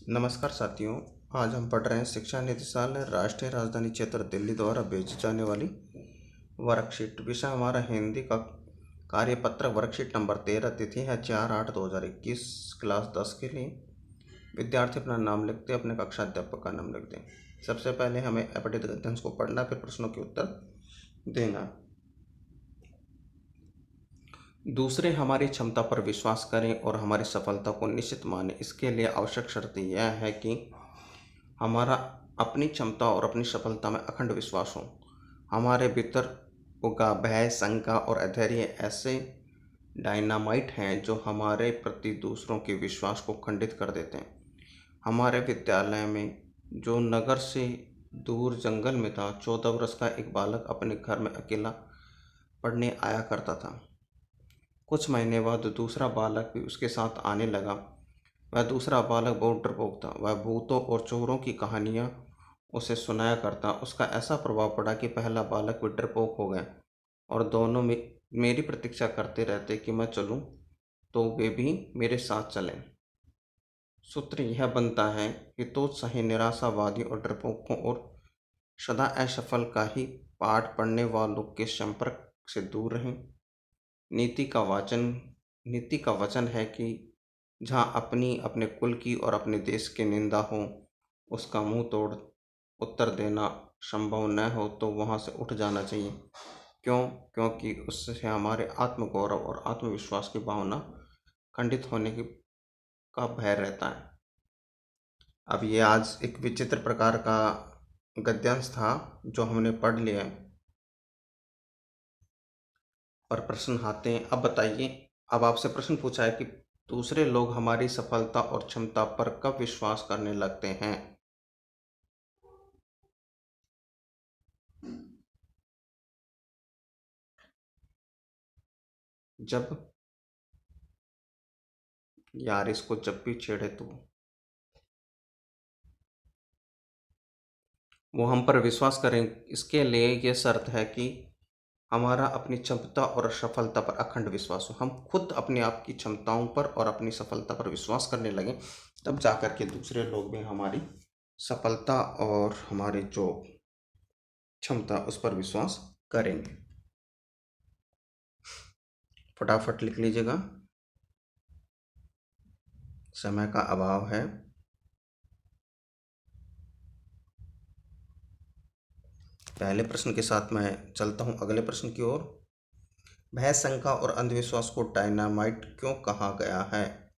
नमस्कार साथियों। आज हम पढ़ रहे हैं शिक्षा निदेशालय राष्ट्रीय राजधानी क्षेत्र दिल्ली द्वारा भेजी जाने वाली वर्कशीट। विषय हमारा हिंदी का कार्यपत्र। Worksheet number 13। तिथि है 4/8/2021। क्लास 10 के लिए। विद्यार्थी अपना नाम लिखते, अपने कक्षा अध्यापक का नाम लिखते हैं। सबसे पहले हमें अपठित गद्यांश को पढ़ना, फिर प्रश्नों के उत्तर देना। दूसरे हमारी क्षमता पर विश्वास करें और हमारी सफलता को निश्चित मानें। इसके लिए आवश्यक शर्त यह है कि हमारा अपनी क्षमता और अपनी सफलता में अखंड विश्वास हो। हमारे भीतर का भय, शंका और अधैर्य ऐसे डायनामाइट हैं जो हमारे प्रति दूसरों के विश्वास को खंडित कर देते हैं। हमारे विद्यालय में जो नगर से दूर जंगल में था, 14 वर्ष का एक बालक अपने घर में अकेला पढ़ने आया करता था। कुछ महीने बाद दूसरा बालक भी उसके साथ आने लगा। वह दूसरा बालक बहुत डरपोक था। वह भूतों और चोरों की कहानियाँ उसे सुनाया करता। उसका ऐसा प्रभाव पड़ा कि पहला बालक भी डरपोक हो गया और दोनों मेरी प्रतीक्षा करते रहते कि मैं चलूं तो वे भी मेरे साथ चलें। सूत्र यह बनता है कि हतोत्साही, निराशावादी और डरपोकों और सदा असफल का ही पाठ पढ़ने वालों के संपर्क से दूर रहें। नीति का वचन है कि जहाँ अपनी, अपने कुल की और अपने देश की निंदा हो, उसका मुंह तोड़ उत्तर देना संभव न हो तो वहाँ से उठ जाना चाहिए। क्योंकि उससे हमारे आत्मगौरव और आत्मविश्वास की भावना खंडित होने का भय रहता है। अब ये आज एक विचित्र प्रकार का गद्यांश था जो हमने पढ़ लिया है। और प्रश्न आते हैं। अब बताइए, अब आपसे प्रश्न पूछा है कि दूसरे लोग हमारी सफलता और क्षमता पर कब विश्वास करने लगते हैं। जब, यार इसको जब भी छेड़े तो वो हम पर विश्वास करें। इसके लिए ये शर्त है कि हमारा अपनी क्षमता और सफलता पर अखंड विश्वास हो। हम खुद अपने आप की क्षमताओं पर और अपनी सफलता पर विश्वास करने लगें, तब जाकर के दूसरे लोग भी हमारी सफलता और हमारी जो क्षमता उस पर विश्वास करेंगे। फटाफट लिख लीजिएगा, समय का अभाव है। पहले प्रश्न के साथ मैं चलता हूं अगले प्रश्न की ओर। भय, शंका और अंधविश्वास को डायनामाइट क्यों कहा गया है।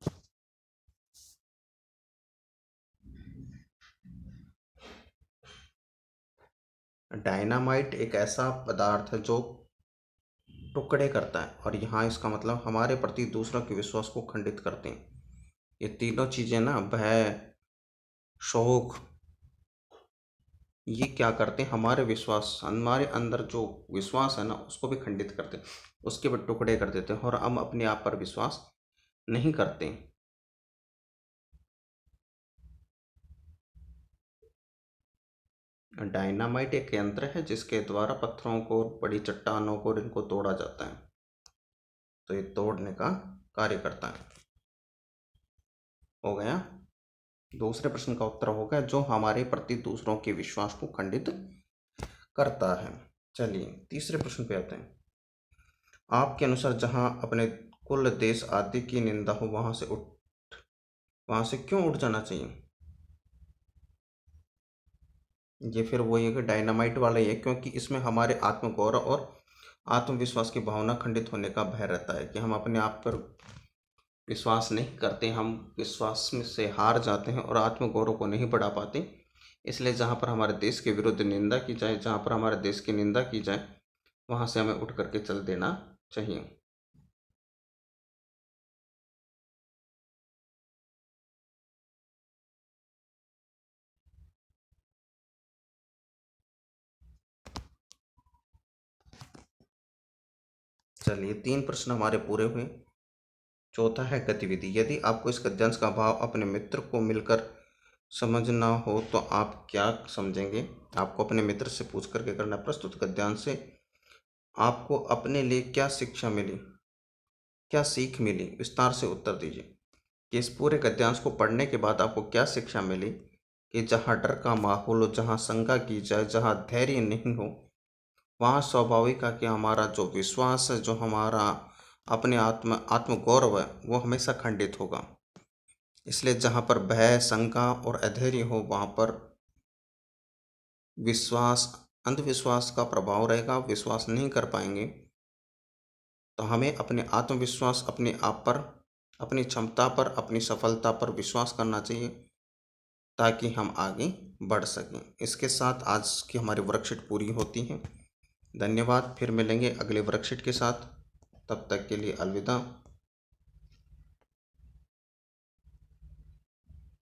डायनामाइट एक ऐसा पदार्थ है जो टुकड़े करता है, और यहाँ इसका मतलब हमारे प्रति दूसरों के विश्वास को खंडित करते हैं। ये तीनों चीजें ना, भय, शोक, ये क्या करते हैं, हमारे विश्वास, हमारे अंदर जो विश्वास है ना, उसको भी खंडित करते हैं, उसके भी टुकड़े कर देते हैं, और हम अपने आप पर विश्वास नहीं करते। डायनामाइट एक यंत्र है जिसके द्वारा पत्थरों को, बड़ी चट्टानों को, इनको तोड़ा जाता है। तो ये तोड़ने का कार्य करता है। हो गया। दूसरे प्रश्न का उत्तर होगा जो हमारे प्रति दूसरों के विश्वास को खंडित करता है। चलिए तीसरे प्रश्न पे आते हैं। आपके अनुसार जहां अपने कुल, देश आदि की निंदा हो, वहां से क्यों उठ जाना चाहिए। ये फिर वही है कि डायनामाइट वाला ही है, क्योंकि इसमें हमारे आत्मगौरव और आत्मविश्वास की भावना खंडित होने का भय रहता है कि हम अपने आप पर विश्वास नहीं करते, हम विश्वास में से हार जाते हैं और आत्मगौरव को नहीं बढ़ा पाते। इसलिए जहाँ पर हमारे देश के विरुद्ध निंदा की जाए, जहाँ पर हमारे देश की निंदा की जाए, वहाँ से हमें उठ करके चल देना चाहिए। चलिए 3 प्रश्न हमारे पूरे हुए। चौथा है गतिविधि। यदि आपको इस गद्यांश का भाव अपने मित्र को मिलकर समझना हो तो आप क्या समझेंगे। आपको अपने मित्र से पूछ करके करना। प्रस्तुत गद्यांश से आपको अपने लिए क्या शिक्षा मिली, क्या सीख मिली, विस्तार से उत्तर दीजिए। कि इस पूरे गद्यांश को पढ़ने के बाद आपको क्या शिक्षा मिली कि जहाँ डर का माहौल हो, जहाँ शंका की जाए, जहाँ धैर्य नहीं हो, वहाँ स्वाभाविक है कि हमारा जो विश्वास है, जो हमारा अपने आत्मगौरव है, वो हमेशा खंडित होगा। इसलिए जहाँ पर भय, शंका और अधैर्य हो, वहाँ पर विश्वास, अंधविश्वास का प्रभाव रहेगा, विश्वास नहीं कर पाएंगे। तो हमें अपने आत्मविश्वास, अपने आप पर, अपनी क्षमता पर, अपनी सफलता पर विश्वास करना चाहिए ताकि हम आगे बढ़ सकें। इसके साथ आज की हमारी वर्कशीट पूरी होती है। धन्यवाद। फिर मिलेंगे अगले वर्कशीट के साथ। तब तक के लिए अलविदा।